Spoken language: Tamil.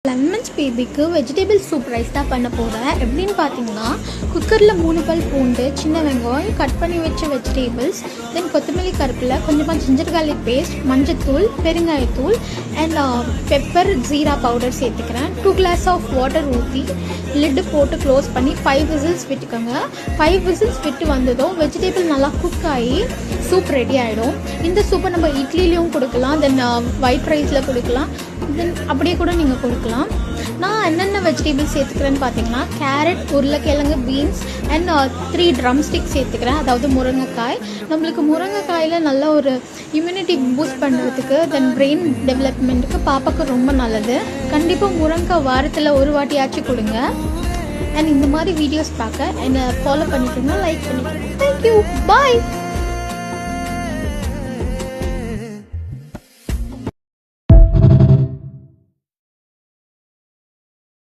லெமன்ஸ் பேபிக்கு வெஜிடபிள் சூப் ரைஸ் தான் பண்ண போகிறேன். எப்படின்னு பார்த்தீங்கன்னா, குக்கரில் 3 பல் பூண்டு, சின்ன வெங்காயம், கட் பண்ணி வச்ச வெஜிடபிள்ஸ், தென் கொத்தமல்லி கருப்பில், கொஞ்சமாக ஜிஞ்சர் கார்லிக் பேஸ்ட், மஞ்சத்தூள், பெருங்காயத்தூள் அண்ட் பெப்பர், ஜீரா பவுடர் சேர்த்துக்கிறேன். 2 கிளாஸ் ஆஃப் வாட்டர் ஊற்றி லிட்டு போட்டு க்ளோஸ் பண்ணி 5 விசில்ஸ் விட்டுக்கோங்க. 5 விசில்ஸ் விட்டு வந்ததும் வெஜிடபிள் நல்லா குக் ஆகி சூப் ரெடி ஆகிடும். இந்த சூப்பை நம்ம இட்லிலையும் கொடுக்கலாம், தென் ஒயிட் ரைஸில் கொடுக்கலாம், தென் அப்படியே கூட நீங்கள் கொடுக்கலாம். நான் என்னென்ன வெஜிடபிள்ஸ் சேர்த்துக்கிறேன்னு பார்த்தீங்கன்னா, கேரட், உருளைக்கிழங்கு, பீன்ஸ் அண்ட் 3 ட்ரம் ஸ்டிக் சேர்த்துக்கிறேன், அதாவது முருங்கைக்காய். நம்மளுக்கு முருங்கைக்காயில் நல்ல ஒரு இம்யூனிட்டி பூஸ்ட் பண்ணுறதுக்கு, தென் பிரெயின் டெவலப்மெண்ட்டுக்கு பாப்பாவுக்கு ரொம்ப நல்லது. கண்டிப்பாக முருங்கைக்காய் வாரத்தில் ஒரு வாட்டியாச்சும் கொடுங்க. அண்ட் இந்த மாதிரி வீடியோஸ் பார்க்க என்னை ஃபாலோ பண்ணிக்கோங்க, லைக் பண்ணிக்கோங்க. தேங்க்யூ, பாய்.